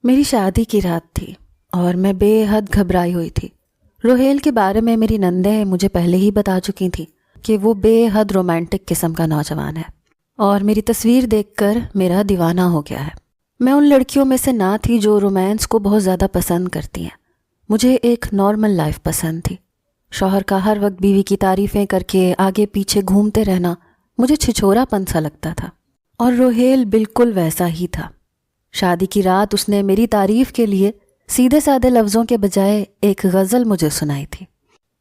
میری شادی کی رات تھی اور میں بے حد گھبرائی ہوئی تھی۔ روہیل کے بارے میں میری نندیں مجھے پہلے ہی بتا چکی تھیں کہ وہ بے حد رومانٹک قسم کا نوجوان ہے اور میری تصویر دیکھ کر میرا دیوانہ ہو گیا ہے۔ میں ان لڑکیوں میں سے نہ تھی جو رومانس کو بہت زیادہ پسند کرتی ہیں۔ مجھے ایک نارمل لائف پسند تھی۔ شوہر کا ہر وقت بیوی کی تعریفیں کر کے آگے پیچھے گھومتے رہنا مجھے چھچھورا پن سا لگتا تھا، اور روہیل بالکل ویسا ہی تھا۔ شادی کی رات اس نے میری تعریف کے لیے سیدھے سادے لفظوں کے بجائے ایک غزل مجھے سنائی تھی۔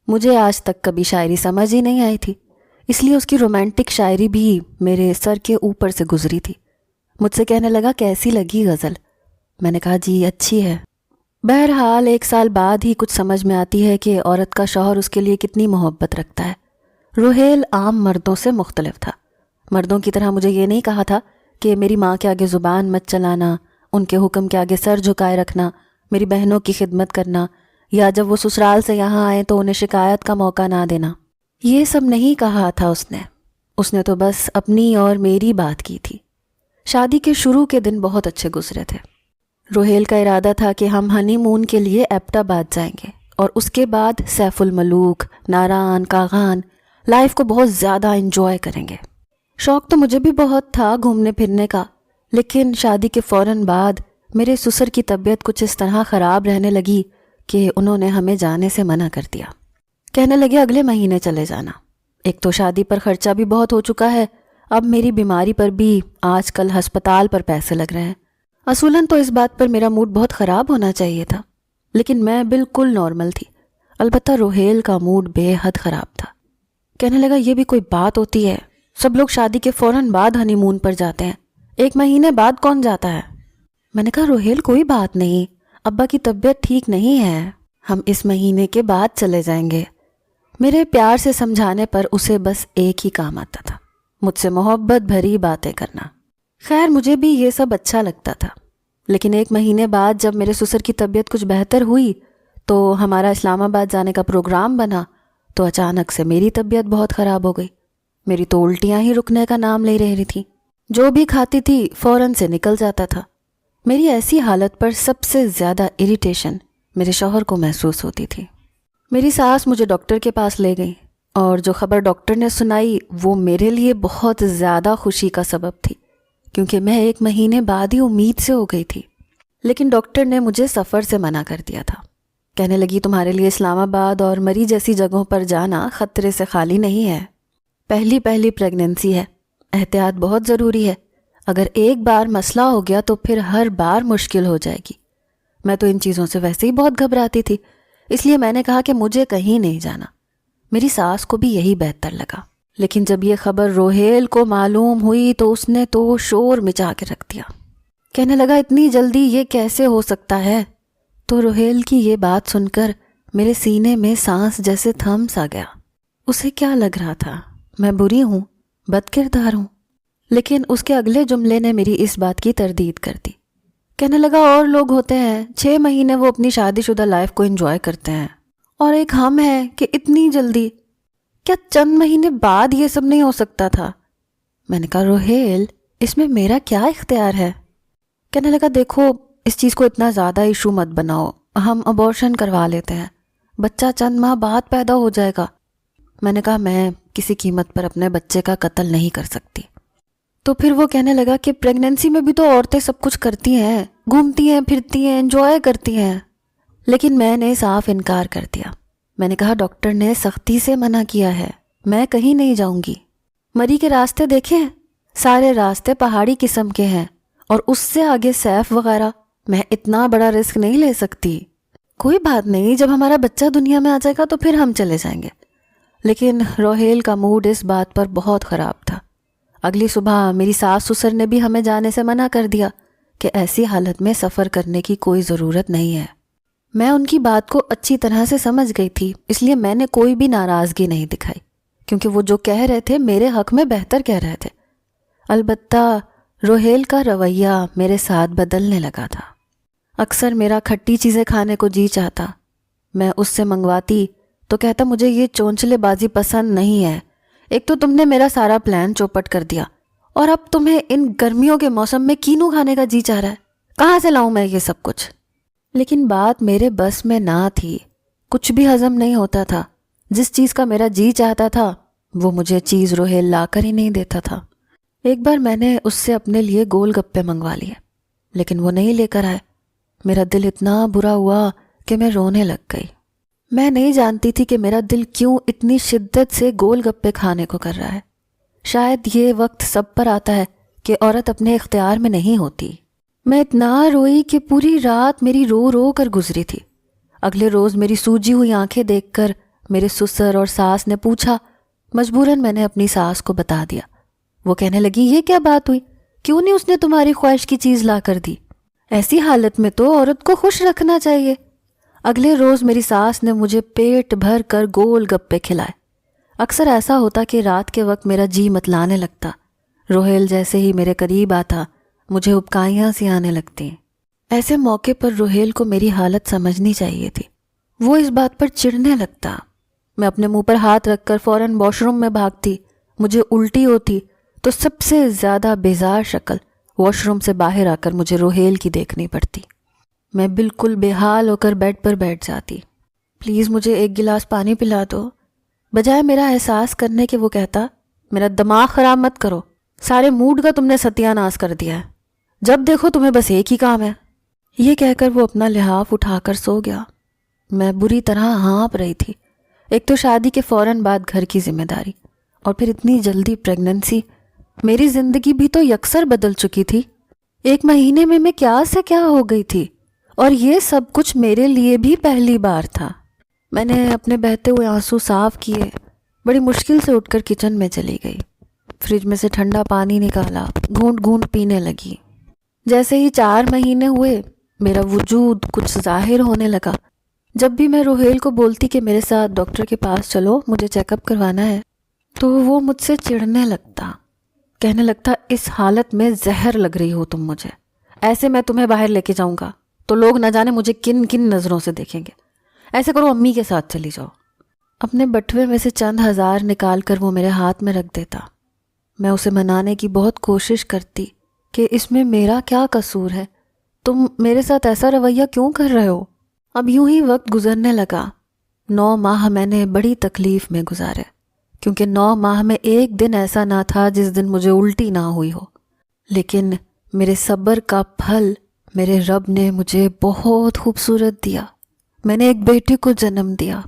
مجھے آج تک کبھی شاعری سمجھ ہی نہیں آئی تھی، اس لیے اس کی رومانٹک شاعری بھی میرے سر کے اوپر سے گزری تھی۔ مجھ سے کہنے لگا کیسی لگی غزل؟ میں نے کہا جی اچھی ہے۔ بہرحال 1 سال بعد ہی کچھ سمجھ میں آتی ہے کہ عورت کا شوہر اس کے لیے کتنی محبت رکھتا ہے۔ روہیل عام مردوں سے مختلف تھا۔ مردوں کی طرح مجھے یہ نہیں کہا تھا کہ میری ماں کے آگے زبان مت چلانا، ان کے حکم کے آگے سر جھکائے رکھنا، میری بہنوں کی خدمت کرنا، یا جب وہ سسرال سے یہاں آئے تو انہیں شکایت کا موقع نہ دینا۔ یہ سب نہیں کہا تھا اس نے تو بس اپنی اور میری بات کی تھی۔ شادی کے شروع کے دن بہت اچھے گزرے تھے۔ روہیل کا ارادہ تھا کہ ہم ہنی مون کے لیے ایبٹ آباد جائیں گے اور اس کے بعد سیف الملوک، ناران، کاغان لائف کو بہت زیادہ انجوائے کریں گے۔ شوق تو مجھے بھی بہت تھا گھومنے پھرنے کا، لیکن شادی کے فوراً بعد میرے سسر کی طبیعت کچھ اس طرح خراب رہنے لگی کہ انہوں نے ہمیں جانے سے منع کر دیا۔ کہنے لگے اگلے مہینے چلے جانا۔ ایک تو شادی پر خرچہ بھی بہت ہو چکا ہے، اب میری بیماری پر بھی آج کل ہسپتال پر پیسے لگ رہے ہیں۔ اصولاً تو اس بات پر میرا موڈ بہت خراب ہونا چاہیے تھا، لیکن میں بالکل نارمل تھی۔ البتہ روہیل کا موڈ بے حد خراب تھا۔ کہنے لگا یہ بھی کوئی بات ہوتی ہے، سب لوگ شادی کے فوراً بعد ہنی مون پر جاتے ہیں، 1 مہینے بعد کون جاتا ہے؟ میں نے کہا روہیل کوئی بات نہیں، ابا کی طبیعت ٹھیک نہیں ہے، ہم اس مہینے کے بعد چلے جائیں گے۔ میرے پیار سے سمجھانے پر اسے بس ایک ہی کام آتا تھا، مجھ سے محبت بھری باتیں کرنا۔ خیر مجھے بھی یہ سب اچھا لگتا تھا، لیکن 1 مہینے بعد جب میرے سسر کی طبیعت کچھ بہتر ہوئی تو ہمارا اسلام آباد جانے کا پروگرام بنا، تو اچانک سے میری طبیعت بہت خراب ہو گئی۔ میری تو الٹیاں ہی رکنے کا نام لے رہی تھی، جو بھی کھاتی تھی فوراً سے نکل جاتا تھا۔ میری ایسی حالت پر سب سے زیادہ اریٹیشن میرے شوہر کو محسوس ہوتی تھی۔ میری ساس مجھے ڈاکٹر کے پاس لے گئی، اور جو خبر ڈاکٹر نے سنائی وہ میرے لیے بہت زیادہ خوشی کا سبب تھی، کیونکہ میں 1 مہینے بعد ہی امید سے ہو گئی تھی۔ لیکن ڈاکٹر نے مجھے سفر سے منع کر دیا تھا۔ کہنے لگی تمہارے لیے اسلام آباد اور مری جیسی جگہوں پر جانا خطرے سے خالی نہیں ہے، پہلی پریگننسی ہے، احتیاط بہت ضروری ہے، اگر ایک بار مسئلہ ہو گیا تو پھر ہر بار مشکل ہو جائے گی۔ میں تو ان چیزوں سے ویسے ہی بہت گھبراتی تھی، اس لیے میں نے کہا کہ مجھے کہیں نہیں جانا۔ میری ساس کو بھی یہی بہتر لگا، لیکن جب یہ خبر روہیل کو معلوم ہوئی تو اس نے تو شور مچا کے رکھ دیا۔ کہنے لگا اتنی جلدی یہ کیسے ہو سکتا ہے؟ تو روہیل کی یہ بات سن کر میرے سینے میں سانس جیسے تھم سا گیا۔ اسے کیا لگ رہا تھا میں بری ہوں، بد کردار ہوں؟ لیکن اس کے اگلے جملے نے میری اس بات کی تردید کر دی۔ کہنے لگا اور لوگ ہوتے ہیں 6 مہینے وہ اپنی شادی شدہ لائف کو انجوائے کرتے ہیں، اور ایک ہم ہیں کہ اتنی جلدی؟ کیا چند مہینے بعد یہ سب نہیں ہو سکتا تھا؟ میں نے کہا روہیل اس میں میرا کیا اختیار ہے؟ کہنے لگا دیکھو اس چیز کو اتنا زیادہ ایشو مت بناؤ، ہم ابورشن کروا لیتے ہیں، بچہ چند ماہ بعد پیدا ہو جائے گا۔ میں نے کہا میں کسی قیمت پر اپنے بچے کا قتل نہیں کر سکتی۔ تو پھر وہ کہنے لگا کہ پریگننسی میں بھی تو عورتیں سب کچھ کرتی ہیں، گھومتی ہیں پھرتی ہیں، انجوائے کرتی ہیں۔ لیکن میں نے صاف انکار کر دیا۔ میں نے کہا ڈاکٹر نے سختی سے منع کیا ہے، میں کہیں نہیں جاؤں گی۔ مری کے راستے دیکھیں، سارے راستے پہاڑی قسم کے ہیں، اور اس سے آگے سیف وغیرہ، میں اتنا بڑا رسک نہیں لے سکتی۔ کوئی بات نہیں، جب ہمارا بچہ دنیا میں آ جائے گا تو پھر ہم چلے جائیں گے۔ لیکن روہیل کا موڈ اس بات پر بہت خراب تھا۔ اگلی صبح میری ساس سسر نے بھی ہمیں جانے سے منع کر دیا کہ ایسی حالت میں سفر کرنے کی کوئی ضرورت نہیں ہے۔ میں ان کی بات کو اچھی طرح سے سمجھ گئی تھی، اس لیے میں نے کوئی بھی ناراضگی نہیں دکھائی، کیونکہ وہ جو کہہ رہے تھے میرے حق میں بہتر کہہ رہے تھے۔ البتہ روہیل کا رویہ میرے ساتھ بدلنے لگا تھا۔ اکثر میرا کھٹی چیزیں کھانے کو جی چاہتا، میں اس سے منگواتی تو کہتا مجھے یہ چونچلے بازی پسند نہیں ہے، ایک تو تم نے میرا سارا پلان چوپٹ کر دیا، اور اب تمہیں ان گرمیوں کے موسم میں کینو کھانے کا جی چاہ رہا ہے، کہاں سے لاؤں میں یہ سب کچھ؟ لیکن بات میرے بس میں نہ تھی، کچھ بھی ہضم نہیں ہوتا تھا۔ جس چیز کا میرا جی چاہتا تھا وہ مجھے چیز روہیل لا کر ہی نہیں دیتا تھا۔ ایک بار میں نے اس سے اپنے لیے گول گپے منگوا لیے، لیکن وہ نہیں لے کر آئے۔ میرا دل اتنا برا ہوا کہ میں رونے لگ گئی۔ میں نہیں جانتی تھی کہ میرا دل کیوں اتنی شدت سے گول گپے کھانے کو کر رہا ہے۔ شاید یہ وقت سب پر آتا ہے کہ عورت اپنے اختیار میں نہیں ہوتی۔ میں اتنا روئی کہ پوری رات میری رو رو کر گزری تھی۔ اگلے روز میری سوجی ہوئی آنکھیں دیکھ کر میرے سسر اور ساس نے پوچھا۔ مجبوراً میں نے اپنی ساس کو بتا دیا۔ وہ کہنے لگی، یہ کیا بات ہوئی؟ کیوں نہیں اس نے تمہاری خواہش کی چیز لا کر دی؟ ایسی حالت میں تو عورت کو خوش رکھنا چاہیے۔ اگلے روز میری ساس نے مجھے پیٹ بھر کر گول گپے کھلائے۔ اکثر ایسا ہوتا کہ رات کے وقت میرا جی متلانے لگتا۔ روہیل جیسے ہی میرے قریب آتا مجھے ابکائیاں سی آنے لگتی۔ ایسے موقع پر روہیل کو میری حالت سمجھنی چاہیے تھی۔ وہ اس بات پر چڑھنے لگتا۔ میں اپنے منہ پر ہاتھ رکھ کر فوراً واش روم میں بھاگتی۔ مجھے الٹی ہوتی تو سب سے زیادہ بیزار شکل واش روم سے باہر آ کر مجھے روہیل کی دیکھنی پڑتی۔ میں بالکل بے حال ہو کر بیڈ پر بیٹھ جاتی۔ پلیز مجھے ایک گلاس پانی پلا دو۔ بجائے میرا احساس کرنے کے وہ کہتا، میرا دماغ خراب مت کرو، سارے موڈ کا تم نے ستیہ ناش کر دیا ہے، جب دیکھو تمہیں بس ایک ہی کام ہے۔ یہ کہہ کر وہ اپنا لحاف اٹھا کر سو گیا۔ میں بری طرح ہانپ رہی تھی۔ ایک تو شادی کے فوراً بعد گھر کی ذمہ داری، اور پھر اتنی جلدی پریگننسی۔ میری زندگی بھی تو یکسر بدل چکی تھی۔ 1 مہینے میں کیا سے کیا ہو گئی تھی، اور یہ سب کچھ میرے لیے بھی پہلی بار تھا۔ میں نے اپنے بہتے ہوئے آنسو صاف کیے، بڑی مشکل سے اٹھ کر کچن میں چلی گئی۔ فریج میں سے ٹھنڈا پانی نکالا، گھونٹ گھونٹ پینے لگی۔ جیسے ہی 4 مہینے ہوئے میرا وجود کچھ ظاہر ہونے لگا۔ جب بھی میں روہیل کو بولتی کہ میرے ساتھ ڈاکٹر کے پاس چلو، مجھے چیک اپ کروانا ہے، تو وہ مجھ سے چڑھنے لگتا، کہنے لگتا، اس حالت میں زہر لگ رہی ہو تم مجھے، ایسے میں تمہیں باہر لے کے جاؤں گا تو لوگ نہ جانے مجھے کن کن نظروں سے دیکھیں گے، ایسے کرو امی کے ساتھ چلی جاؤ۔ اپنے بٹوے میں سے چند ہزار نکال کر وہ میرے ہاتھ میں رکھ دیتا۔ میں اسے منانے کی بہت کوشش کرتی کہ اس میں میرا کیا قصور ہے، تم میرے ساتھ ایسا رویہ کیوں کر رہے ہو؟ اب یوں ہی وقت گزرنے لگا۔ 9 ماہ میں نے بڑی تکلیف میں گزارے، کیونکہ 9 ماہ میں ایک دن ایسا نہ تھا جس دن مجھے الٹی نہ ہوئی ہو۔ لیکن میرے صبر کا پھل میرے رب نے مجھے بہت خوبصورت دیا۔ میں نے ایک بیٹے کو جنم دیا۔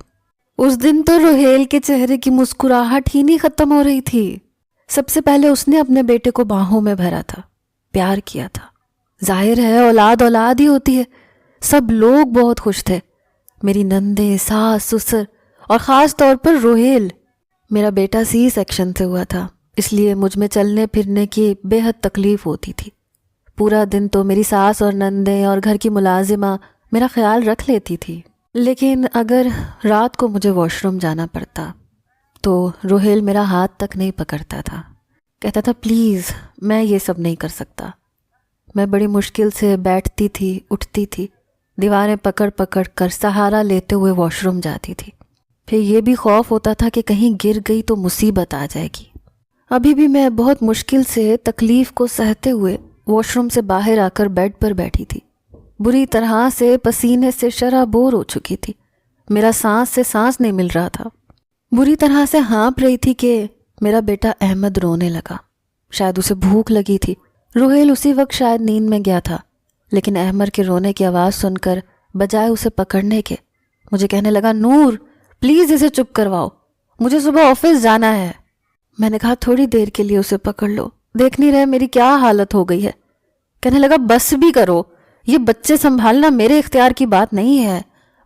اس دن تو روہیل کے چہرے کی مسکراہٹ ہی نہیں ختم ہو رہی تھی۔ سب سے پہلے اس نے اپنے بیٹے کو باہوں میں بھرا تھا، پیار کیا تھا۔ ظاہر ہے اولاد اولاد ہی ہوتی ہے۔ سب لوگ بہت خوش تھے، میری نندیں، ساس، سسر، اور خاص طور پر روہیل۔ میرا بیٹا سی سیکشن سے ہوا تھا، اس لیے مجھ میں چلنے پھرنے کی بے حد تکلیف ہوتی تھی۔ پورا دن تو میری ساس اور نندیں اور گھر کی ملازمہ میرا خیال رکھ لیتی تھی، لیکن اگر رات کو مجھے واش روم جانا پڑتا تو روہیل میرا ہاتھ تک نہیں پکڑتا تھا، کہتا تھا پلیز میں یہ سب نہیں کر سکتا۔ میں بڑی مشکل سے بیٹھتی تھی، اٹھتی تھی، دیواریں پکڑ پکڑ کر سہارا لیتے ہوئے واش روم جاتی تھی۔ پھر یہ بھی خوف ہوتا تھا کہ کہیں گر گئی تو مصیبت آ جائے گی۔ ابھی بھی میں بہت مشکل سے تکلیف کو سہتے ہوئے واش روم سے باہر آ کر بیڈ پر بیٹھی تھی۔ بری طرح سے پسینے سے شرابور ہو چکی تھی، میرا سانس سے سانس نہیں مل رہا تھا۔ بری طرح سے ہانپ رہی تھی کہ میرا بیٹا احمد رونے لگا، شاید اسے بھوک لگی تھی۔ روہیل اسی وقت شاید نیند میں گیا تھا، لیکن احمد کے رونے کی آواز سن کر بجائے اسے پکڑنے کے مجھے کہنے لگا، نور پلیز اسے چپ کرواؤ، مجھے صبح آفس جانا ہے۔ میں نے کہا تھوڑی دیر کے لیے اسے پکڑ لو، دیکھ نہیں رہے میری کیا حالت ہو گئی ہے۔ کہنے لگا بس بھی کرو، یہ بچے سنبھالنا میرے اختیار کی بات نہیں ہے،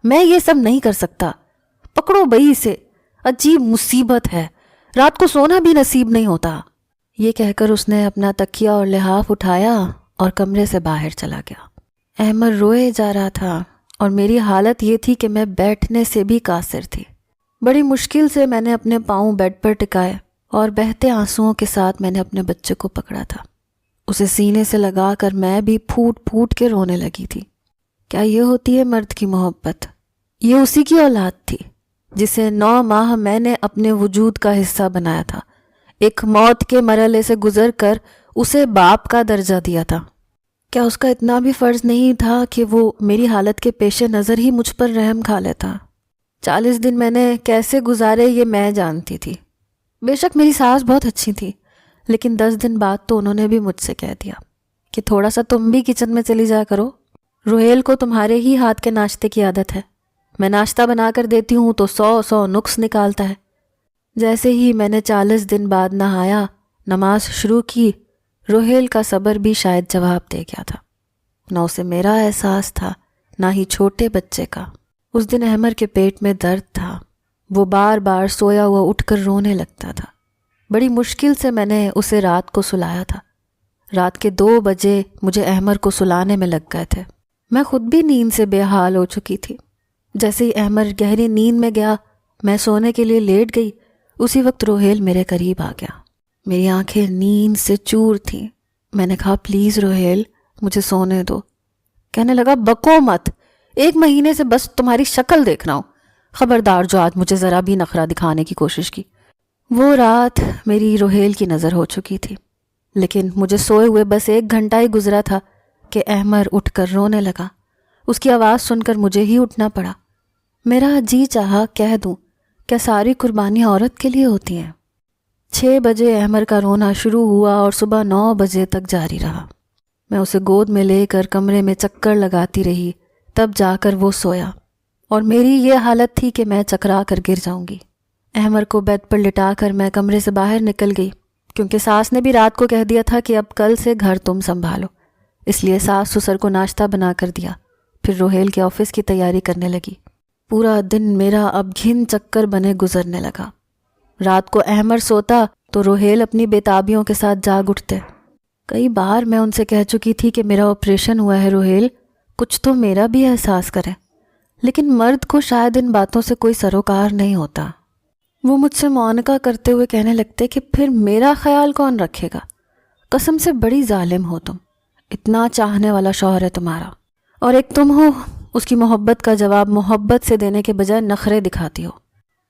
میں یہ سب نہیں کر سکتا، پکڑو بھئی اسے، عجیب مصیبت ہے، رات کو سونا بھی نصیب نہیں ہوتا۔ یہ کہہ کر اس نے اپنا تکیہ اور لحاف اٹھایا اور کمرے سے باہر چلا گیا۔ احمد روئے جا رہا تھا اور میری حالت یہ تھی کہ میں بیٹھنے سے بھی قاصر تھی۔ بڑی مشکل سے میں نے اپنے پاؤں بیڈ پر ٹکائے اور بہتے آنسوؤں کے ساتھ میں نے اپنے بچے کو پکڑا تھا۔ اسے سینے سے لگا کر میں بھی پھوٹ پھوٹ کے رونے لگی تھی۔ کیا یہ ہوتی ہے مرد کی محبت؟ یہ اسی کی اولاد تھی جسے 9 ماہ میں نے اپنے وجود کا حصہ بنایا تھا، ایک موت کے مرحلے سے گزر کر اسے باپ کا درجہ دیا تھا۔ کیا اس کا اتنا بھی فرض نہیں تھا کہ وہ میری حالت کے پیش نظر ہی مجھ پر رحم کھا لیتا؟ 40 دن میں نے کیسے گزارے یہ میں جانتی تھی۔ بے شک میری ساس بہت اچھی تھی، لیکن 10 دن بعد تو انہوں نے بھی مجھ سے کہہ دیا کہ تھوڑا سا تم بھی کچن میں چلی جایا کرو، روہیل کو تمہارے ہی ہاتھ کے ناشتے کی عادت ہے، میں ناشتہ بنا کر دیتی ہوں تو 100 نقص نکالتا ہے۔ جیسے ہی میں نے 40 دن بعد نہایا، نماز شروع کی، روہیل کا صبر بھی شاید جواب دے گیا تھا۔ نہ اسے میرا احساس تھا، نہ ہی چھوٹے بچے کا۔ اس دن احمر کے پیٹ میں درد تھا، وہ بار بار سویا ہوا اٹھ کر رونے لگتا تھا۔ بڑی مشکل سے میں نے اسے رات کو سلایا تھا۔ رات کے 2 بجے مجھے احمر کو سلانے میں لگ گئے تھے۔ میں خود بھی نیند سے بے حال ہو چکی تھی۔ جیسے ہی احمر گہری نیند میں گیا، میں سونے کے لیے لیٹ گئی، اسی وقت روہیل میرے قریب آ گیا۔ میری آنکھیں نیند سے چور تھیں۔ میں نے کہا پلیز روہیل مجھے سونے دو۔ کہنے لگا بکو مت، 1 مہینے سے بس تمہاری شکل دیکھ رہا ہوں، خبردار جو آج مجھے ذرا بھی نخرہ دکھانے کی کوشش کی۔ وہ رات میری روہیل کی نظر ہو چکی تھی، لیکن مجھے سوئے ہوئے بس 1 گھنٹہ ہی گزرا تھا کہ احمر اٹھ کر رونے لگا۔ اس کی آواز سن کر مجھے ہی اٹھنا پڑا۔ میرا جی چاہا کہہ دوں کیا ساری قربانیاں عورت کے لیے ہوتی ہیں؟ 6 بجے احمر کا رونا شروع ہوا اور صبح 9 بجے تک جاری رہا۔ میں اسے گود میں لے کر کمرے میں چکر لگاتی رہی، تب جا کر وہ سویا، اور میری یہ حالت تھی کہ میں چکرا کر گر جاؤں گی۔ احمر کو بیڈ پر لٹا کر میں کمرے سے باہر نکل گئی، کیونکہ ساس نے بھی رات کو کہہ دیا تھا کہ اب کل سے گھر تم سنبھالو، اس لیے ساس سسر کو ناشتہ بنا کر دیا۔ پھر روہیل کے آفس کی تیاری کرنے لگی۔ پورا دن میرا اب گھن چکر بنے گزرنے لگا۔ رات کو احمر سوتا تو روہیل اپنی بےتابیوں کے ساتھ جاگ اٹھتے۔ کئی بار میں ان سے کہہ چکی تھی کہ میرا آپریشن ہوا ہے روہیل، کچھ تو میرا بھی احساس کریں، لیکن مرد کو شاید ان باتوں سے کوئی سروکار نہیں ہوتا۔ وہ مجھ سے معانقہ کرتے ہوئے کہنے لگتے کہ پھر میرا خیال کون رکھے گا؟ قسم سے بڑی ظالم ہو تم، اتنا چاہنے والا شوہر ہے تمہارا، اور ایک تم ہو اس کی محبت کا جواب محبت سے دینے کے بجائے نخرے دکھاتی ہو۔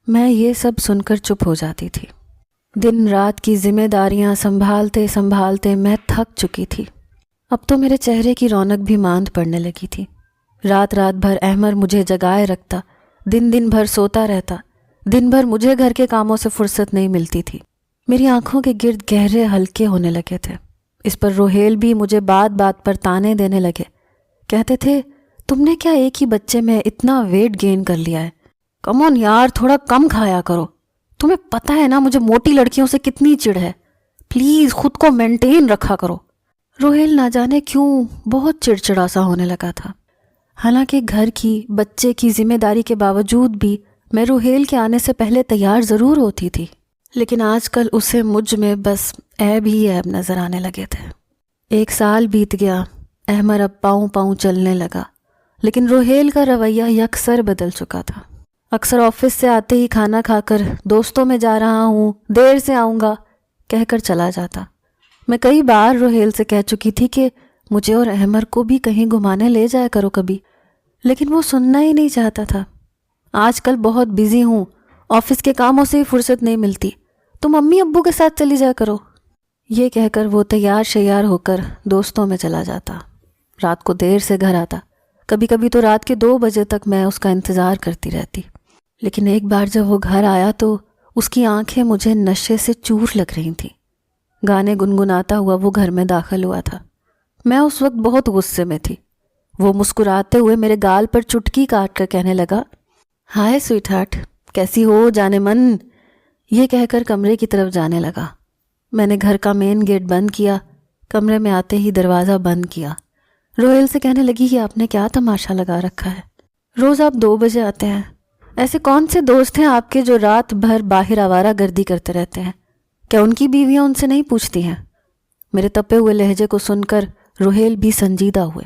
میں یہ سب سن کر چپ ہو جاتی تھی۔ دن رات کی ذمہ داریاں سنبھالتے سنبھالتے میں تھک چکی تھی۔ اب تو میرے چہرے کی رونق بھی ماند پڑنے لگی تھی۔ رات رات بھر احمر مجھے جگائے رکھتا، دن بھر سوتا رہتا، دن بھر مجھے گھر کے کاموں سے فرصت نہیں ملتی تھی۔ میری آنکھوں کے گرد گہرے ہلکے ہونے لگے تھے۔ اس پر روہیل بھی مجھے بات بات پر تانے دینے لگے۔ کہتے تھے تم نے کیا ایک ہی بچے میں اتنا ویٹ گین کر لیا ہے؟ کم آن یار، تھوڑا کم کھایا کرو، تمہیں پتہ ہے نا مجھے موٹی لڑکیوں سے کتنی چڑ ہے، پلیز خود کو مینٹین رکھا کرو۔ روہیل نہ جانے کیوں بہت چڑچڑا سا ہونے لگا تھا۔ حالانکہ گھر کی بچے کی ذمہ داری کے باوجود بھی میں روہیل کے آنے سے پہلے تیار ضرور ہوتی تھی، لیکن آج کل اسے مجھ میں بس عیب ہی عیب نظر آنے لگے تھے۔ 1 سال بیت گیا، احمر اب پاؤں پاؤں چلنے لگا، لیکن روہیل کا رویہ یکسر بدل چکا تھا۔ اکثر آفس سے آتے ہی کھانا کھا کر دوستوں میں جا رہا ہوں، دیر سے آؤں گا کہہ کر چلا جاتا۔ میں کئی بار روہیل سے کہہ چکی تھی کہ مجھے اور احمر کو بھی کہیں گھمانے لے جایا کرو کبھی، لیکن وہ سننا ہی نہیں چاہتا تھا۔ آج کل بہت بیزی ہوں، آفس کے کاموں سے ہی فرصت نہیں ملتی، تم امی ابو کے ساتھ چلی جایا کرو، یہ کہہ کر وہ تیار شیار ہو کر دوستوں میں چلا جاتا۔ رات کو دیر سے گھر آتا، کبھی کبھی تو رات کے 2 بجے تک میں اس کا انتظار کرتی رہتی۔ لیکن ایک بار جب وہ گھر آیا تو اس کی آنکھیں مجھے نشے سے چور لگ رہی تھیں۔ گانے گنگناتا ہوا وہ گھر میں داخل ہوا تھا۔ میں اس وقت بہت غصے میں تھی۔ وہ مسکراتے ہوئے میرے گال پر چٹکی کاٹ کر کہنے لگا، ہائے سویٹ ہارٹ، کیسی ہو جانے من، یہ کہہ کر کمرے کی طرف جانے لگا۔ میں نے گھر کا مین گیٹ بند کیا، کمرے میں آتے ہی دروازہ بند کیا۔ روہیل سے کہنے لگی کہ آپ نے کیا تماشا لگا رکھا ہے؟ روز آپ 2 بجے آتے ہیں، ایسے کون سے دوست ہیں آپ کے جو رات بھر باہر آوارہ گردی کرتے رہتے ہیں؟ کیا ان کی بیویاں ان سے نہیں پوچھتی ہیں؟ میرے تپے ہوئے لہجے کو سن کر روہیل بھی سنجیدہ ہوئے۔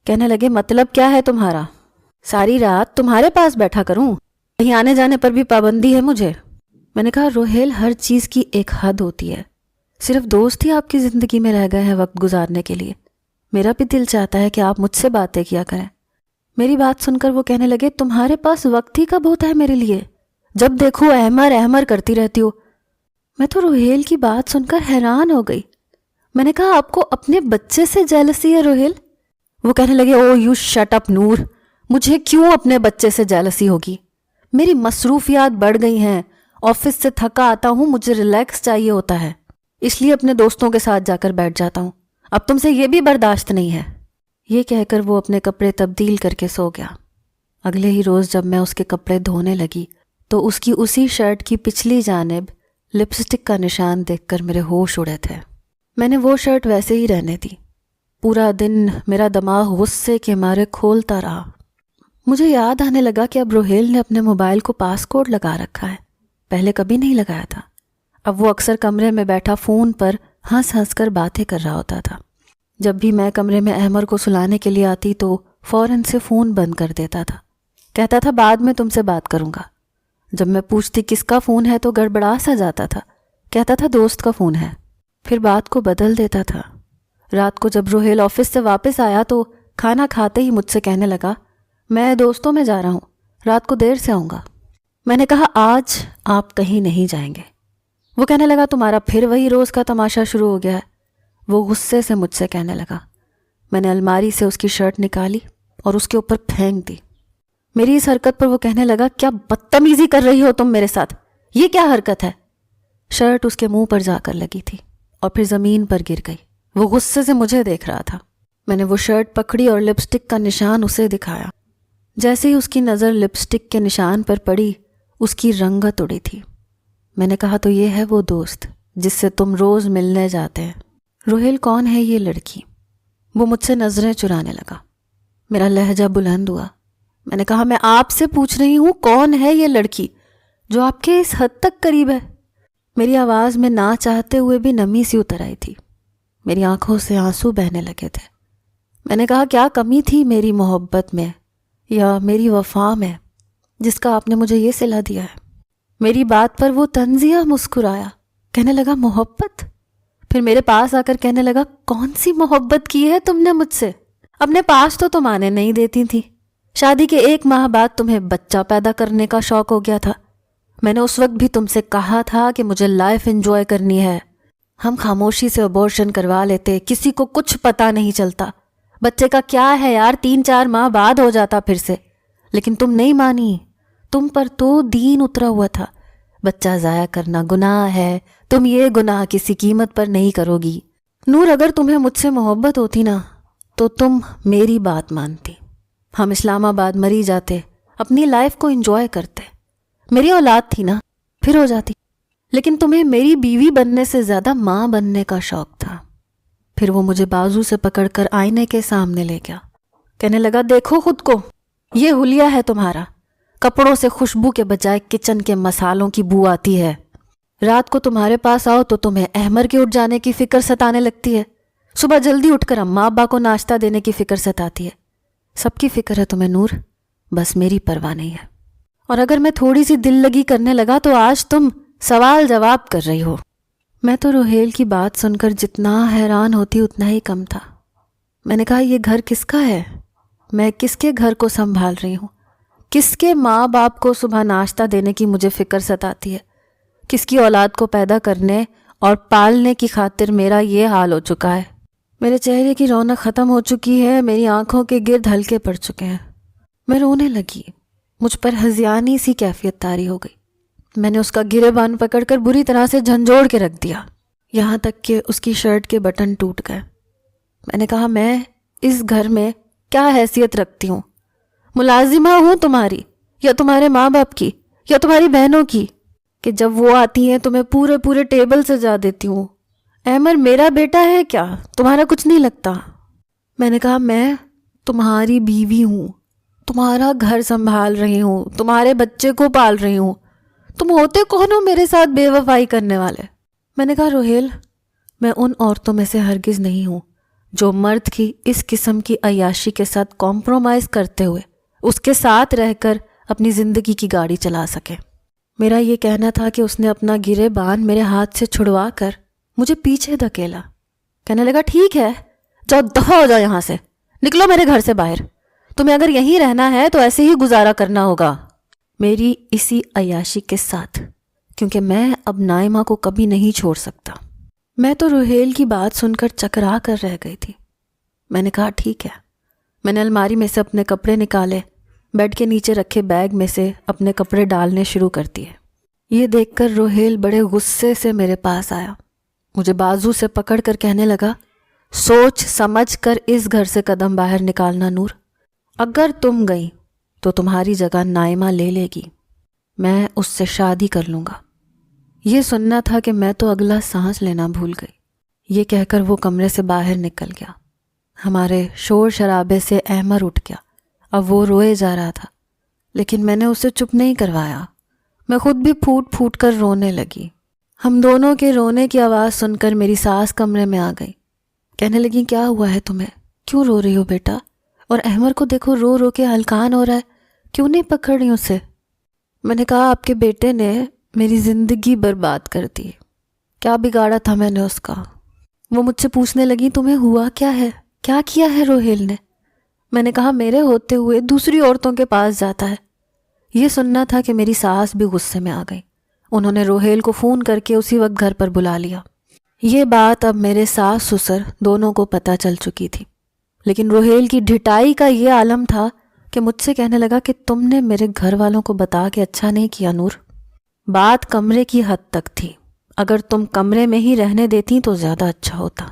کہنے لگے مطلب کیا ہے تمہارا؟ ساری رات تمہارے پاس بیٹھا کروں؟ کہیں آنے جانے پر بھی پابندی ہے مجھے؟ میں نے کہا روہیل، ہر چیز کی ایک حد ہوتی ہے، صرف دوست ہی آپ کی زندگی میں رہ گئے ہیں وقت گزارنے کے لیے، میرا بھی دل چاہتا ہے کہ آپ مجھ سے باتیں کیا کریں۔ میری بات سن کر وہ کہنے لگے تمہارے پاس وقت ہی کب ہوتا ہے میرے لیے؟ جب دیکھو احمر احمر کرتی رہتی ہو۔ میں تو روہیل کی بات سن کر حیران ہو گئی۔ میں نے کہا آپ کو اپنے بچے سے جیلسی ہے روہیل؟ وہ کہنے لگے او یو شٹ اپ نور، مجھے کیوں اپنے بچے سے جیلسی ہوگی؟ میری مصروفیات بڑھ گئی ہیں، آفس سے تھکا آتا ہوں، مجھے ریلیکس چاہیے ہوتا ہے، اس لیے اپنے دوستوں کے ساتھ جا کر بیٹھ جاتا ہوں، اب تم سے یہ بھی برداشت نہیں ہے۔ یہ کہہ کر وہ اپنے کپڑے تبدیل کر کے سو گیا۔ اگلے ہی روز جب میں اس کے کپڑے دھونے لگی تو اس کی اسی شرٹ کی پچھلی جانب لپسٹک کا نشان دیکھ کر میرے ہوش اڑے تھے۔ میں نے وہ شرٹ ویسے ہی رہنے دی۔ پورا دن میرا دماغ غصے کے مارے کھولتا رہا۔ مجھے یاد آنے لگا کہ اب روہیل نے اپنے موبائل کو پاس کوڈ لگا رکھا ہے، پہلے کبھی نہیں لگایا تھا۔ اب وہ اکثر کمرے میں بیٹھا فون پر ہنس ہنس کر باتیں کر رہا ہوتا تھا۔ جب بھی میں کمرے میں احمر کو سلانے کے لیے آتی تو فوراً سے فون بند کر دیتا تھا، کہتا تھا بعد میں تم سے بات کروں گا۔ جب میں پوچھتی کس کا فون ہے تو گڑبڑا سا جاتا تھا، کہتا تھا دوست کا فون ہے، پھر بات کو بدل دیتا تھا۔ رات کو جب روہیل آفس سے واپس آیا تو کھانا کھاتے ہی مجھ سے کہنے لگا میں دوستوں میں جا رہا ہوں، رات کو دیر سے آؤں گا۔ میں نے کہا آج آپ کہیں نہیں جائیں گے۔ وہ کہنے لگا تمہارا پھر وہی روز کا تماشا شروع ہو گیا ہے۔ وہ غصے سے مجھ سے کہنے لگا۔ میں نے الماری سے اس کی شرٹ نکالی اور اس کے اوپر پھینک دی۔ میری اس حرکت پر وہ کہنے لگا کیا بدتمیزی کر رہی ہو تم میرے ساتھ، یہ کیا حرکت ہے؟ شرٹ اس کے منہ پر جا کر لگی تھی اور پھر زمین پر گر گئی۔ وہ غصے سے مجھے دیکھ رہا تھا۔ میں نے وہ شرٹ پکڑی اور لپسٹک کا نشان اسے دکھایا۔ جیسے ہی اس کی نظر لپسٹک کے نشان پر پڑی، اس کی رنگت اڑی تھی۔ میں نے کہا تو یہ ہے وہ دوست جس سے تم روز ملنے جاتے ہیں؟ روہیل کون ہے یہ لڑکی؟ وہ مجھ سے نظریں چرانے لگا۔ میرا لہجہ بلند ہوا۔ میں نے کہا میں آپ سے پوچھ رہی ہوں کون ہے یہ لڑکی جو آپ کے اس حد تک قریب ہے؟ میری آواز میں نہ چاہتے ہوئے بھی نمی سی اتر آئی تھی۔ میری آنکھوں سے آنسو بہنے لگے تھے۔ میں نے کہا کیا کمی تھی میری محبت میں یا میری وفا میں جس کا آپ نے مجھے یہ صلہ دیا ہے؟ میری بات پر وہ طنزیہ مسکرایا، کہنے لگا محبت؟ پھر میرے پاس آ کر کہنے لگا کون سی محبت کی ہے تم نے مجھ سے؟ اپنے پاس تو تم آنے نہیں دیتی تھی، شادی کے 1 ماہ بعد تمہیں بچہ پیدا کرنے کا شوق ہو گیا تھا۔ میں نے اس وقت بھی تم سے کہا تھا کہ مجھے لائف انجوائے کرنی ہے، ہم خاموشی سے ابورشن کروا لیتے، کسی کو کچھ پتہ نہیں چلتا، بچے کا کیا ہے یار 3-4 ماہ بعد ہو جاتا پھر سے۔ لیکن تم نہیں مانی، تم پر تو دین اترا ہوا تھا، بچہ ضائع کرنا گناہ ہے، تم یہ گناہ کسی قیمت پر نہیں کرو گی۔ نور اگر تمہیں مجھ سے محبت ہوتی نا تو تم میری بات مانتی، ہم اسلام آباد مری جاتے، اپنی لائف کو انجوائے کرتے، میری اولاد تھی نا پھر ہو جاتی۔ لیکن تمہیں میری بیوی بننے سے زیادہ ماں بننے کا شوق تھا۔ پھر وہ مجھے بازو سے پکڑ کر آئینے کے سامنے لے گیا، کہنے لگا دیکھو خود کو، یہ حلیہ ہے تمہارا، کپڑوں سے خوشبو کے بجائے کچن کے مسالوں کی بو آتی ہے۔ رات کو تمہارے پاس آؤ تو تمہیں احمر کے اٹھ جانے کی فکر ستانے لگتی ہے، صبح جلدی اٹھ کر اماں ابا کو ناشتہ دینے کی فکر ستاتی ہے۔ سب کی فکر ہے تمہیں نور، بس میری پرواہ نہیں ہے۔ اور اگر میں تھوڑی سی دل لگی کرنے لگا تو آج تم سوال جواب کر رہی ہو۔ میں تو روہیل کی بات سن کر جتنا حیران ہوتی اتنا ہی کم تھا۔ میں نے کہا یہ گھر کس کا ہے؟ میں کس کے گھر کو سنبھال رہی ہوں؟ کس کے ماں باپ کو صبح ناشتہ دینے کی مجھے فکر ستاتی ہے؟ کس کی اولاد کو پیدا کرنے اور پالنے کی خاطر میرا یہ حال ہو چکا ہے؟ میرے چہرے کی رونق ختم ہو چکی ہے، میری آنکھوں کے گرد ہلکے پڑ چکے ہیں۔ میں رونے لگی، مجھ پر ہذیانی سی کیفیت طاری ہو گئی۔ میں نے اس کا گریبان پکڑ کر بری طرح سے جھنجھوڑ کے رکھ دیا، یہاں تک کہ اس کی شرٹ کے بٹن ٹوٹ گئے۔ میں نے کہا میں اس گھر میں کیا حیثیت رکھتی ہوں؟ ملازمہ ہوں تمہاری یا تمہارے ماں باپ کی یا تمہاری بہنوں کی کہ جب وہ آتی ہیں تو میں پورے ٹیبل سجا دیتی ہوں؟ احمر میرا بیٹا ہے کیا؟ تمہارا کچھ نہیں لگتا؟ میں نے کہا میں تمہاری بیوی ہوں، تمہارا گھر سنبھال رہی ہوں، تمہارے بچے کو پال رہی ہوں، تم ہوتے کون ہو میرے ساتھ بے وفائی کرنے والے؟ میں نے کہا روہیل میں ان عورتوں میں سے ہرگز نہیں ہوں جو مرد کی اس قسم کی عیاشی کے ساتھ کمپرومائز کرتے ہوئے اس کے ساتھ رہ کر اپنی زندگی کی گاڑی چلا سکے۔ میرا یہ کہنا تھا کہ اس نے اپنا گریبان میرے ہاتھ سے چھڑوا کر مجھے پیچھے دھکیلا، کہنے لگا ٹھیک ہے جاؤ دفع ہو جاؤ یہاں سے، نکلو میرے گھر سے باہر، تمہیں اگر یہیں رہنا ہے تو ایسے ہی گزارا کرنا ہوگا میری اسی عیاشی کے ساتھ، کیونکہ میں اب نائمہ کو کبھی نہیں چھوڑ سکتا۔ میں تو روہیل کی بات سن کر چکرا کر رہ گئی تھی۔ میں نے کہا ٹھیک ہے۔ میں نے الماری میں سے اپنے کپڑے نکالے، بیڈ کے نیچے رکھے بیگ میں سے اپنے کپڑے ڈالنے شروع کر دیے۔ یہ دیکھ کر روہیل بڑے غصے سے میرے پاس آیا، مجھے بازو سے پکڑ کر کہنے لگا، سوچ سمجھ کر اس گھر سے قدم باہر نکالنا نور، اگر تم گئی تو تمہاری جگہ نائمہ لے لے گی، میں اس سے شادی کر لوں گا۔ یہ سننا تھا کہ میں تو اگلا سانس لینا بھول گئی۔ یہ کہہ کر وہ کمرے سے باہر نکل گیا۔ ہمارے شور شرابے سے احمر اٹھ گیا۔ اب وہ روئے جا رہا تھا، لیکن میں نے اسے چپ نہیں کروایا۔ میں خود بھی پھوٹ پھوٹ کر رونے لگی۔ ہم دونوں کے رونے کی آواز سن کر میری ساس کمرے میں آ گئی۔ کہنے لگی، کیا ہوا ہے تمہیں؟ کیوں رو رہی ہو بیٹا؟ اور احمر کو دیکھو رو رو کے ہلکان ہو رہا ہے، کیوں نہیں پکڑ رہی اسے؟ میں نے کہا، آپ کے بیٹے نے میری زندگی برباد کر دی۔ کیا بگاڑا تھا میں نے اس کا؟ وہ مجھ سے پوچھنے لگی، تمہیں ہوا کیا ہے؟ کیا کیا ہے روہیل نے؟ میں نے کہا، میرے ہوتے ہوئے دوسری عورتوں کے پاس جاتا ہے۔ یہ سننا تھا کہ میری ساس بھی غصے میں آ گئی۔ انہوں نے روہیل کو فون کر کے اسی وقت گھر پر بلا لیا۔ یہ بات اب میرے ساس سسر دونوں کو پتہ چل چکی تھی، لیکن روہیل کی ڈھٹائی کا یہ عالم تھا کہ مجھ سے کہنے لگا کہ تم نے میرے گھر والوں کو بتا کے اچھا نہیں کیا نور۔ بات کمرے کی حد تک تھی، اگر تم کمرے میں ہی رہنے دیتی تو زیادہ اچھا ہوتا۔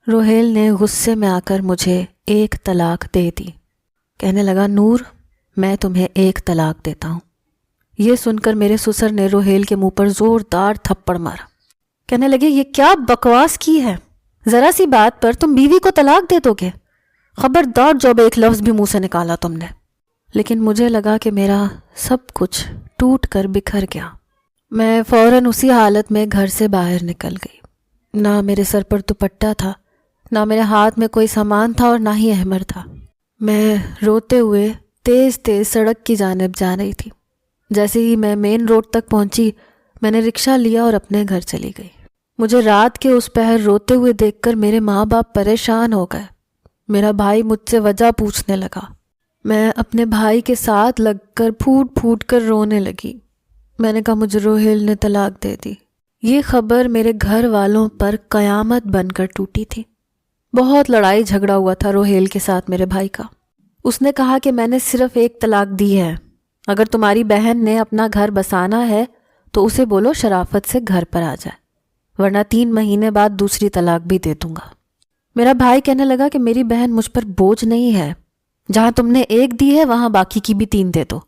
روہیل نے غصے میں آ کر مجھے 1 طلاق دے دی۔ کہنے لگا، نور میں تمہیں 1 طلاق دیتا ہوں۔ یہ سن کر میرے سسر نے روہیل کے منہ پر زوردار تھپڑ مارا۔ کہنے لگے، یہ کیا بکواس کی ہے؟ ذرا سی بات پر تم بیوی کو طلاق دے دو گے؟ خبردار جب ایک لفظ بھی منہ سے نکالا تم نے۔ لیکن مجھے لگا کہ میرا سب کچھ ٹوٹ کر بکھر گیا۔ میں فوراً اسی حالت میں گھر سے باہر نکل گئی۔ نہ میرے سر پر دوپٹہ تھا، نہ میرے ہاتھ میں کوئی سامان تھا، اور نہ ہی احمر تھا۔ میں روتے ہوئے تیز تیز سڑک کی جانب جا رہی تھی۔ جیسے ہی میں مین روڈ تک پہنچی، میں نے رکشہ لیا اور اپنے گھر چلی گئی۔ مجھے رات کے اس پہر روتے ہوئے دیکھ کر میرے ماں باپ پریشان ہو گئے۔ میرا بھائی مجھ سے وجہ پوچھنے لگا۔ میں اپنے بھائی کے ساتھ لگ کر پھوٹ پھوٹ کر رونے لگی۔ میں نے کہا، مجھے روہیل نے طلاق دے دی۔ یہ خبر میرے گھر والوں پر قیامت بن کر ٹوٹی تھی۔ بہت لڑائی جھگڑا ہوا تھا روہیل کے ساتھ میرے بھائی کا۔ اس نے کہا کہ میں نے صرف 1 طلاق دی ہے، اگر تمہاری بہن نے اپنا گھر بسانا ہے تو اسے بولو شرافت سے گھر پر آ جائے، ورنہ 3 مہینے بعد دوسری طلاق بھی دے دوں گا۔ میرا بھائی کہنے لگا کہ میری بہن مجھ پر بوجھ نہیں ہے، جہاں تم نے 1 دی ہے وہاں باقی کی بھی 3 دے دو،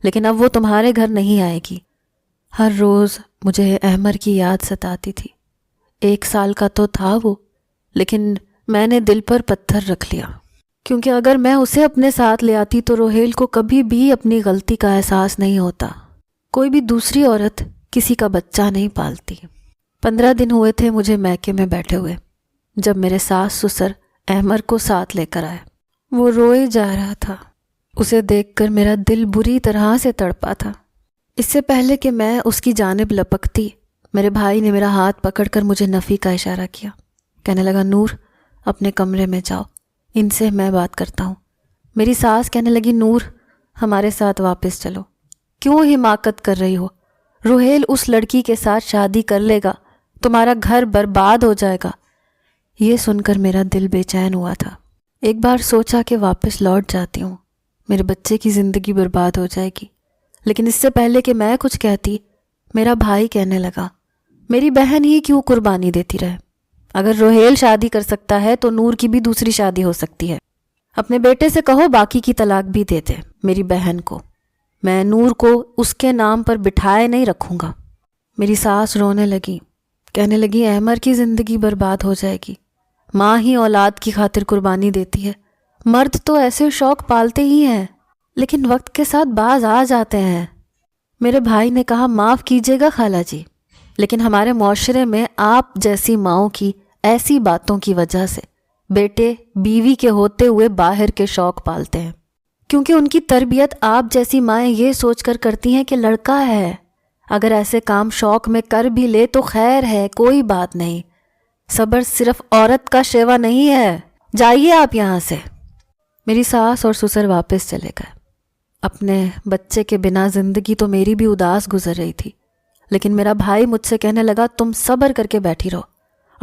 لیکن اب وہ تمہارے گھر نہیں آئے گی۔ ہر روز مجھے احمر کی یاد ستاتی تھی۔ 1 سال کا تو تھا وہ، لیکن میں نے دل پر پتھر رکھ لیا، کیونکہ اگر میں اسے اپنے ساتھ لے آتی تو روہیل کو کبھی بھی اپنی غلطی کا احساس نہیں ہوتا۔ کوئی بھی دوسری عورت کسی کا بچہ نہیں پالتی۔ 15 دن ہوئے تھے مجھے میکے میں بیٹھے ہوئے، جب میرے ساس سسر احمر کو ساتھ لے کر آئے۔ وہ روئے جا رہا تھا۔ اسے دیکھ کر میرا دل بری طرح سے تڑپا تھا۔ اس سے پہلے کہ میں اس کی جانب لپکتی، میرے بھائی نے میرا ہاتھ پکڑ کر مجھے نفی کا اشارہ کیا۔ کہنے لگا، نور اپنے کمرے میں جاؤ، ان سے میں بات کرتا ہوں۔ میری ساس کہنے لگی، نور ہمارے ساتھ واپس چلو، کیوں حماقت کر رہی ہو؟ روہیل اس لڑکی کے ساتھ شادی کر لے گا، تمہارا گھر برباد ہو جائے گا۔ یہ سن کر میرا دل بے چین ہوا تھا۔ ایک بار سوچا کہ واپس لوٹ جاتی ہوں، میرے بچے کی زندگی برباد ہو جائے گی، لیکن اس سے پہلے کہ میں کچھ کہتی، میرا بھائی کہنے لگا، میری بہن ہی کیوں قربانی دیتی رہے؟ اگر روہیل شادی کر سکتا ہے تو نور کی بھی دوسری شادی ہو سکتی ہے۔ اپنے بیٹے سے کہو باقی کی طلاق بھی دے دے میری بہن کو، میں نور کو اس کے نام پر بٹھائے نہیں رکھوں گا۔ میری ساس رونے لگی، کہنے لگی، احمر کی زندگی برباد ہو جائے گی، ماں ہی اولاد کی خاطر قربانی دیتی ہے، مرد تو ایسے شوق پالتے ہی ہیں لیکن وقت کے ساتھ باز آ جاتے ہیں۔ میرے بھائی نے کہا، معاف کیجیے گا خالہ جی، لیکن ہمارے معاشرے میں آپ جیسی ماؤں کی ایسی باتوں کی وجہ سے بیٹے بیوی کے ہوتے ہوئے باہر کے شوق پالتے ہیں، کیونکہ ان کی تربیت آپ جیسی مائیں یہ سوچ کر کرتی ہیں کہ لڑکا ہے، اگر ایسے کام شوق میں کر بھی لے تو خیر ہے، کوئی بات نہیں، صبر صرف عورت کا شیوا نہیں ہے، جائیے آپ یہاں سے۔ میری ساس اور سسر واپس چلے گئے۔ اپنے بچے کے بنا زندگی تو میری بھی اداس گزر رہی تھی، لیکن میرا بھائی مجھ سے کہنے لگا، تم صبر کر کے بیٹھی رہو،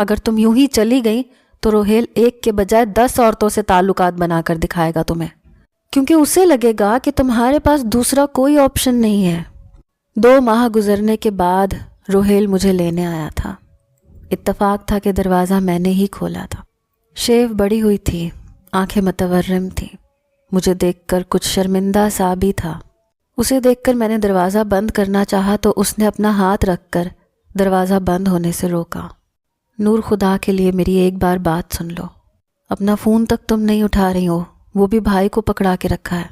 اگر تم یوں ہی چلی گئی تو روہیل ایک کے بجائے 10 عورتوں سے تعلقات بنا کر دکھائے گا تمہیں، کیونکہ اسے لگے گا کہ تمہارے پاس دوسرا کوئی آپشن نہیں ہے۔ 2 ماہ گزرنے کے بعد روہیل مجھے لینے آیا تھا۔ اتفاق تھا کہ دروازہ میں نے ہی کھولا تھا۔ شیو بڑی ہوئی تھی، آنکھیں متورم تھیں، مجھے دیکھ کر کچھ شرمندہ سا بھی تھا۔ اسے دیکھ کر میں نے دروازہ بند کرنا چاہا تو اس نے اپنا ہاتھ رکھ کر دروازہ بند ہونے سے روکا۔ نور، خدا کے لیے میری ایک بار بات سن لو۔ اپنا فون تک تم نہیں اٹھا رہی ہو، وہ بھی بھائی کو پکڑا کے رکھا ہے۔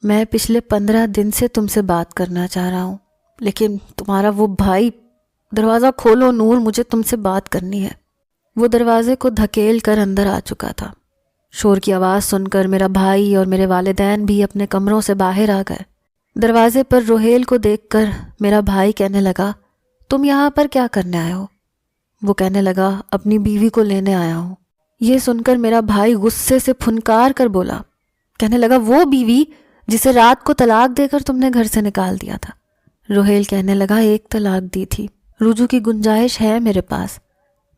میں پچھلے 15 دن سے تم سے بات کرنا چاہ رہا ہوں، لیکن تمہارا وہ بھائی… دروازہ کھولو نور، مجھے تم سے بات کرنی ہے۔ وہ دروازے کو دھکیل کر اندر آ چکا تھا۔ شور کی آواز سن کر میرا بھائی اور میرے والدین بھی اپنے کمروں سے باہر آ گئے۔ دروازے پر روہیل کو دیکھ کر میرا بھائی کہنے لگا، تم یہاں پر کیا کرنے آئے ہو؟ وہ کہنے لگا، اپنی بیوی کو لینے آیا ہوں۔ یہ سن کر میرا بھائی غصے سے پھنکار کر بولا، کہنے لگا، وہ بیوی جسے رات کو طلاق دے کر تم نے گھر سے نکال دیا تھا۔ روہیل کہنے لگا، ایک طلاق دی تھی، رجوع کی گنجائش ہے میرے پاس،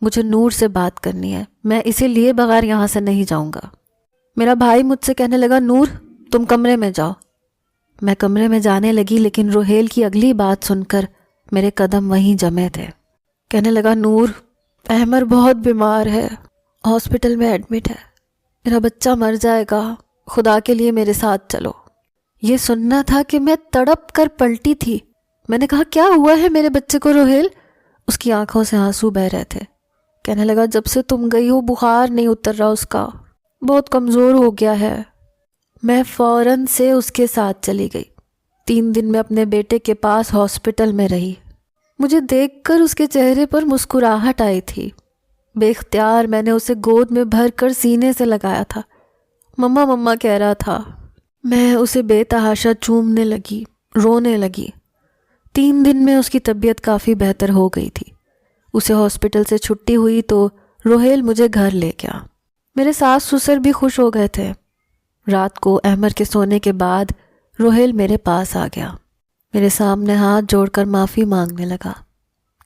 مجھے نور سے بات کرنی ہے، میں اسے لیے بغیر یہاں سے نہیں جاؤں گا۔ میرا بھائی مجھ سے کہنے لگا، نور تم کمرے میں جاؤ۔ میں کمرے میں جانے لگی، لیکن روہیل کی اگلی بات سن کر میرے قدم وہیں جمے تھے۔ کہنے لگا، نور احمر بہت بیمار ہے، ہاسپٹل میں ایڈمٹ ہے، میرا بچہ مر جائے گا، خدا کے لیے میرے ساتھ چلو۔ یہ سننا تھا کہ میں تڑپ کر پلٹی تھی۔ میں نے کہا، کیا ہوا ہے میرے بچے کو روہیل؟ اس کی آنکھوں سے آنسو بہہ رہے تھے۔ کہنے لگا، جب سے تم گئی ہو بخار نہیں اتر رہا اس کا، بہت کمزور ہو گیا ہے۔ میں فوراً سے اس کے ساتھ چلی گئی۔ 3 دن میں اپنے بیٹے کے پاس ہاسپٹل میں رہی۔ مجھے دیکھ کر اس کے چہرے پر مسکراہٹ آئی تھی۔ بے اختیار میں نے اسے گود میں بھر کر سینے سے لگایا تھا۔ مما مما کہہ رہا تھا۔ میں اسے بے تحاشا چومنے لگی، رونے لگی۔ 3 دن میں اس کی طبیعت کافی بہتر ہو گئی تھی۔ اسے ہاسپٹل سے چھٹی ہوئی تو روہیل مجھے گھر لے گیا۔ میرے ساس سسر بھی خوش ہو گئے تھے۔ رات کو احمر کے سونے کے بعد روہیل میرے پاس آ گیا، میرے سامنے ہاتھ جوڑ کر معافی مانگنے لگا۔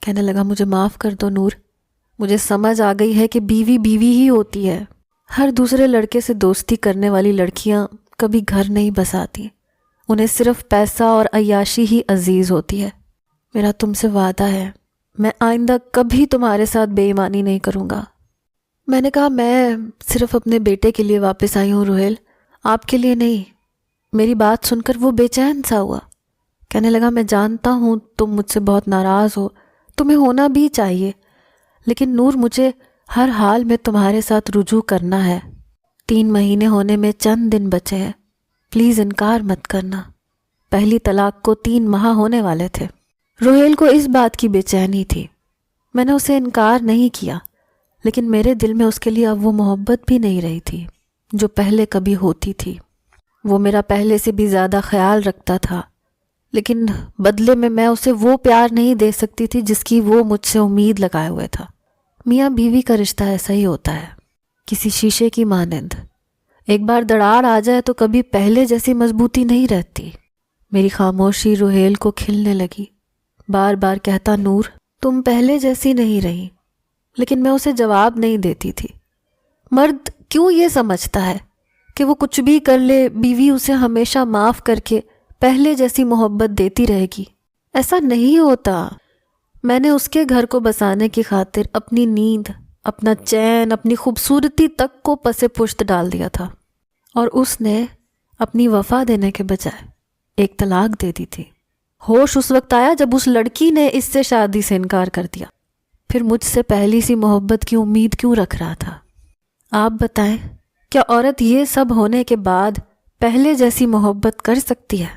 کہنے لگا، مجھے معاف کر دو نور، مجھے سمجھ آ گئی ہے کہ بیوی بیوی ہی ہوتی ہے۔ ہر دوسرے لڑکے سے دوستی کرنے والی لڑکیاں کبھی گھر نہیں بساتی، انہیں صرف پیسہ اور عیاشی ہی عزیز ہوتی ہے۔ میرا تم سے وعدہ ہے، میں آئندہ کبھی تمہارے ساتھ بے ایمانی نہیں کروں گا۔ میں نے کہا، میں صرف اپنے بیٹے کے لیے واپس آئی ہوں روہیل، آپ کے لیے نہیں۔ میری بات سن کر وہ بے چین سا ہوا۔ کہنے لگا، میں جانتا ہوں تم مجھ سے بہت ناراض ہو، تمہیں ہونا بھی چاہیے، لیکن نور مجھے ہر حال میں تمہارے ساتھ رجوع کرنا ہے۔ 3 مہینے ہونے میں چند دن بچے ہیں، پلیز انکار مت کرنا۔ پہلی طلاق کو 3 ماہ ہونے والے تھے۔ روہیل کو اس بات کی بے چینی تھی۔ میں نے اسے انکار نہیں کیا، لیکن میرے دل میں اس کے لیے اب وہ محبت بھی نہیں رہی تھی جو پہلے کبھی ہوتی تھی۔ وہ میرا پہلے سے بھی زیادہ خیال رکھتا تھا، لیکن بدلے میں میں اسے وہ پیار نہیں دے سکتی تھی جس کی وہ مجھ سے امید لگائے ہوئے تھا۔ میاں بیوی کا رشتہ ایسا ہی ہوتا ہے، کسی شیشے کی مانند۔ ایک بار دراڑ آ جائے تو کبھی پہلے جیسی مضبوطی نہیں رہتی۔ میری خاموشی روہیل کو کھلنے لگی۔ بار بار کہتا، نور تم پہلے جیسی نہیں رہی، لیکن میں اسے جواب نہیں دیتی تھی۔ مرد کیوں یہ سمجھتا ہے کہ وہ کچھ بھی کر لے بیوی اسے ہمیشہ معاف کر کے پہلے جیسی محبت دیتی رہے گی؟ ایسا نہیں ہوتا۔ میں نے اس کے گھر کو بسانے کی خاطر اپنی نیند، اپنا چین، اپنی خوبصورتی تک کو پس پشت ڈال دیا تھا، اور اس نے اپنی وفا دینے کے بجائے ایک طلاق دے دی تھی۔ ہوش اس وقت آیا جب اس لڑکی نے اس سے شادی سے انکار کر دیا۔ پھر مجھ سے پہلی سی محبت کی امید کیوں رکھ رہا تھا؟ آپ بتائیں، کیا عورت یہ سب ہونے کے بعد پہلے جیسی محبت کر سکتی ہے؟